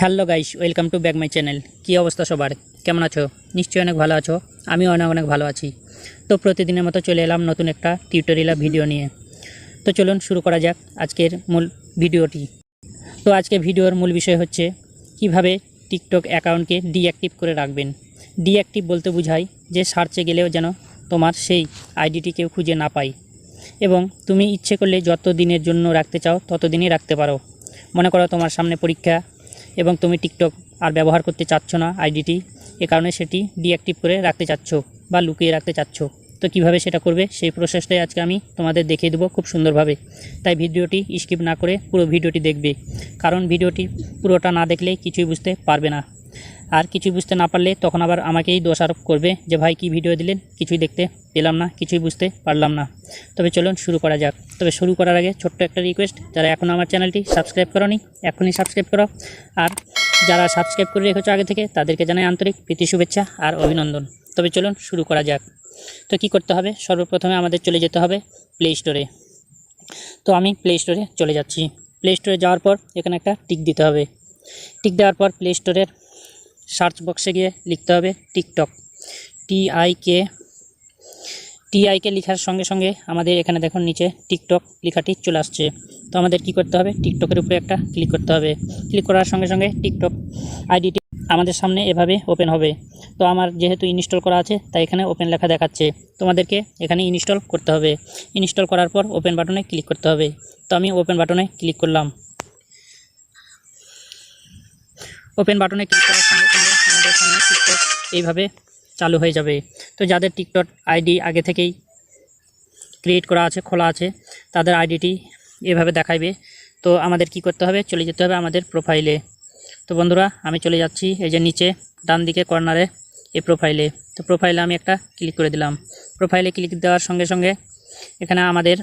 Hello guys, welcome to back my channel. কী অবস্থা সবার, কেমন আছো? নিশ্চয়ই অনেক ভালো আছো। আমিও অনেক ভালো আছি। তো প্রতিদিনের মতো চলে এলাম নতুন একটা টিউটোরিয়াল ভিডিও নিয়ে। তো চলুন শুরু করা যাক আজকের মূল ভিডিওটি। তো আজকে ভিডিওর মূল বিষয় হচ্ছে কিভাবে টিকটক অ্যাকাউন্টকে ডিঅ্যাক্টিভ করে রাখবেন। ডিঅ্যাক্টিভ বলতে বোঝায় যে সার্চে গেলেও যেন তোমার সেই আইডিটি কেউ খুঁজে না পায়, এবং তুমি ইচ্ছে করলে যত দিনের জন্য রাখতে চাও তত দিনই রাখতে পারো। মনে করো তোমার সামনে পরীক্ষা এবং তুমি টিকটক আর ব্যবহার করতে চাচ্ছ না আইডিটি, এ কারণে সেটি ডিঅ্যাক্টিভ করে রাখতে চাচ্ছ বা লুকিয়ে রাখতে চাচ্ছ। তো কিভাবে সেটা করবে সেই প্রসেসটাই আজকে আমি তোমাদের দেখিয়ে দেবো খুব সুন্দরভাবে। তাই ভিডিওটি স্কিপ না করে পুরো ভিডিওটি দেখবে, কারণ ভিডিওটি পুরোটা না দেখলে কিছুই বুঝতে পারবে না। আর কিছুই বুঝতে না পারলে তখন আবার আমাকেই দোষারোপ করবে যে ভাই কি ভিডিও দিলেন, কিছুই দেখতে পেলাম না, কিছুই বুঝতে পারলাম না। তবে চলুন শুরু করা যাক। তবে শুরু করার আগে ছোট্ট একটা রিকোয়েস্ট, যারা এখনও আমার চ্যানেলটি সাবস্ক্রাইব করোনি এখনই সাবস্ক্রাইব করো, আর যারা সাবস্ক্রাইব করে রেখেছো আগে থেকে তাদেরকে জানাই আন্তরিক প্রীতি, শুভেচ্ছা আর অভিনন্দন। তবে চলুন শুরু করা যাক। তো কি করতে হবে, সর্বপ্রথমে আমাদের চলে যেতে হবে প্লে স্টোরে। তো আমি প্লে স্টোরে চলে যাচ্ছি। প্লে স্টোরে যাওয়ার পর এখানে একটা টিক দিতে হবে। টিক দেওয়ার পর প্লে স্টোরের সার্চ বক্সে গিয়ে লিখতে হবে টিকটক। টিআইকে লেখার সঙ্গে সঙ্গে আমাদের এখানে দেখুন নিচে টিকটক লেখাটি চলে আসছে। তো আমাদের কি করতে হবে, টিকটকের উপরে একটা ক্লিক করতে হবে। ক্লিক করার সঙ্গে সঙ্গে টিকটক আইডিটি আমাদের সামনে এভাবে ওপেন হবে। তো আমার যেহেতু ইনস্টল করা আছে তাই এখানে ওপেন লেখা দেখাচ্ছে। তোমাদেরকে এখানে ইনস্টল করতে হবে। ইনস্টল করার পর ওপেন বাটনে ক্লিক করতে হবে। তো আমি ওপেন বাটনে ক্লিক করলাম। ওপেন বাটনে ক্লিক করার সঙ্গে সঙ্গে আমাদের সামনে টিকটক এইভাবে চালু হয়ে যাবে। তো যাদের টিকটক আইডি আগে থেকেই ক্রিয়েট করা আছে, খোলা আছে, তাদের আইডিটি এভাবে দেখাইবে। তো আমাদের কি করতে হবে, চলে যেতে হবে আমাদের প্রোফাইলে। তো বন্ধুরা আমি চলে যাচ্ছি এই যে নিচে ডান দিকে কর্নারে এই প্রোফাইলে। তো প্রোফাইলে আমি একটা ক্লিক করে দিলাম। প্রোফাইলে ক্লিক দেওয়ার সঙ্গে সঙ্গে এখানে আমাদের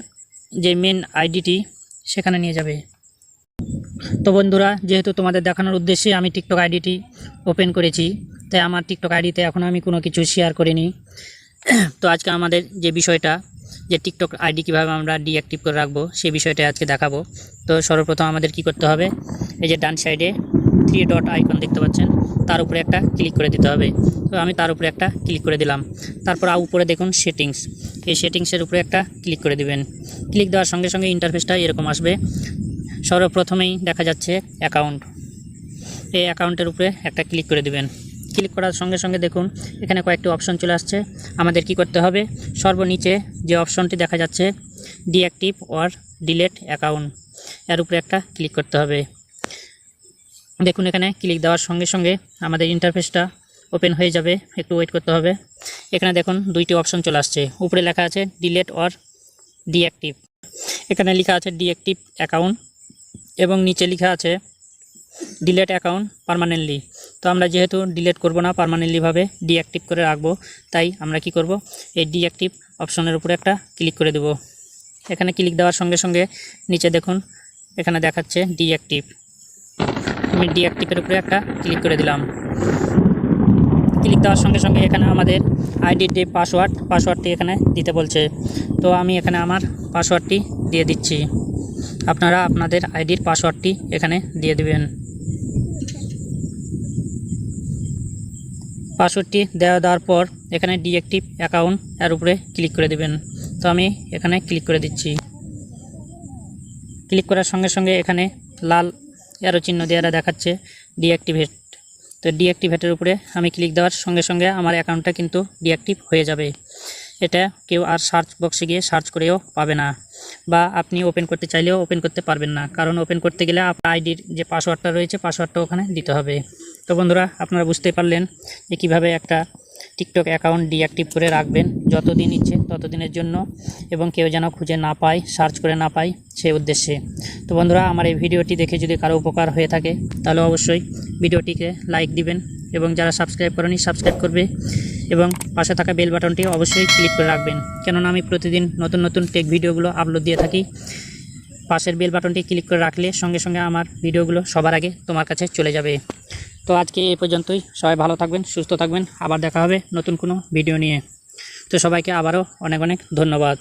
যে মেন আইডিটি সেখানে নিয়ে যাবে। তো বন্ধুরা যেহেতু তোমাদের দেখানোর উদ্দেশ্যে আমি টিকটক আইডিটি ওপেন করেছি, তাই আমার টিকটক আইডিতে এখনও আমি কোনো কিছু শেয়ার করিনি। তো আজকে আমাদের যে বিষয়টা, যে টিকটক আইডি কীভাবে আমরা ডিঅ্যাক্টিভ করে রাখবো সেই বিষয়টা আজকে দেখাবো। তো সর্বপ্রথম আমাদের কি করতে হবে, এই যে ডান সাইডে 3 ডট আইকন দেখতে পাচ্ছেন, তার উপরে একটা ক্লিক করে দিতে হবে। তো আমি তার উপরে একটা ক্লিক করে দিলাম। তারপর উপরে দেখুন সেটিংস, এই সেটিংসের উপরে একটা ক্লিক করে দিবেন। ক্লিক দেওয়ার সঙ্গে সঙ্গে ইন্টারফেসটা এরকম আসবে। সর্বপ্রথমেই দেখা যাচ্ছে অ্যাকাউন্ট, এই অ্যাকাউন্টের উপরে একটা ক্লিক করে দিবেন। ক্লিক করার সঙ্গে সঙ্গে দেখুন এখানে কয়েকটি অপশন চলে আসছে। আমাদের কি করতে হবে, সর্বনিচে যে অপশনটি দেখা যাচ্ছে ডিঅ্যাক্টিভ অর ডিলেট অ্যাকাউন্ট, এর উপরে একটা ক্লিক করতে হবে। দেখুন এখানে ক্লিক দেওয়ার সঙ্গে সঙ্গে আমাদের ইন্টারফেসটা ওপেন হয়ে যাবে, একটু ওয়েট করতে হবে। এখানে দেখুন দুইটি অপশন চলে আসছে। উপরে লেখা আছে ডিলেট অর ডিঅ্যাক্টিভ, এখানে লেখা আছে ডিঅ্যাক্টিভ অ্যাকাউন্ট এবং নিচে লেখা আছে ডিলেট অ্যাকাউন্ট পার্মানেন্টলি। তো আমরা যেহেতু ডিলেট করব না, পার্মানেন্টলিভাবে ডিঅ্যাক্টিভ করে রাখবো, তাই আমরা কি করব, এই ডিঅ্যাক্টিভ অপশনের উপরে একটা ক্লিক করে দেব। এখানে ক্লিক দেওয়ার সঙ্গে সঙ্গে নিচে দেখুন এখানে দেখাচ্ছে ডিঅ্যাক্টিভ। আমি ডিঅ্যাক্টিভের উপরে একটা ক্লিক করে দিলাম। ক্লিক দেওয়ার সঙ্গে সঙ্গে এখানে আমাদের আইডির যে পাসওয়ার্ডটি এখানে দিতে বলছে। তো আমি এখানে আমার পাসওয়ার্ডটি দিয়ে দিচ্ছি। আপনারা আপনাদের আইডির পাসওয়ার্ডটি এখানে দিয়ে দিবেন। পাসওয়ার্ডটি দেওয়ার পর এখানে ডিঅ্যাক্টিভ অ্যাকাউন্ট এর উপরে ক্লিক করে দিবেন। তো আমি এখানে ক্লিক করে দিচ্ছি। ক্লিক করার সঙ্গে সঙ্গে এখানে লাল অ্যারো চিহ্ন দেওয়া দেখাচ্ছে ডিঅ্যাক্টিভেট। তো ডিঅ্যাক্টিভেটের উপরে আমি ক্লিক দেওয়ার সঙ্গে সঙ্গে আমার অ্যাকাউন্টটা কিন্তু ডিঅ্যাক্টিভ হয়ে যাবে। এটা কেউ আর সার্চ বক্সে গিয়ে সার্চ করেও পাবে না, বা আপনি ওপেন করতে চাইলেও ওপেন করতে পারবেন না, কারণ ওপেন করতে গেলে আপনার আইডির যে পাসওয়ার্ডটা রয়েছে পাসওয়ার্ডটা ওখানে দিতে হবে। তো বন্ধুরা আপনারা বুঝতেই পারলেন যে কীভাবে একটা টিকটক অ্যাকাউন্ট ডিঅ্যাক্টিভ করে রাখবেন যতদিন ইচ্ছে ততদিনের জন্য, এবং কেউ যেন খুঁজে না পায়, সার্চ করে না পায় সেই উদ্দেশ্যে। তো বন্ধুরা আমার এই ভিডিওটি দেখে যদি কারো উপকার হয়ে থাকে তাহলে অবশ্যই ভিডিওটিকে লাইক দিবেন, এবং যারা সাবস্ক্রাইব করেনি সাবস্ক্রাইব করবে, এবং পাশে থাকা বেল বাটনটি অবশ্যই ক্লিক করে রাখবেন, কেননা আমি প্রতিদিন নতুন নতুন টেক ভিডিওগুলো আপলোড দিয়ে থাকি। পাশের বেল বাটনটি ক্লিক করে রাখলে সঙ্গে সঙ্গে আমার ভিডিওগুলো সবার আগে তোমার কাছে চলে যাবে। তো আজকে এই পর্যন্তই। সবাই ভালো থাকবেন, সুস্থ থাকবেন, আবার দেখা হবে নতুন কোনো ভিডিও নিয়ে। তো সবাইকে আবারও অনেক ধন্যবাদ।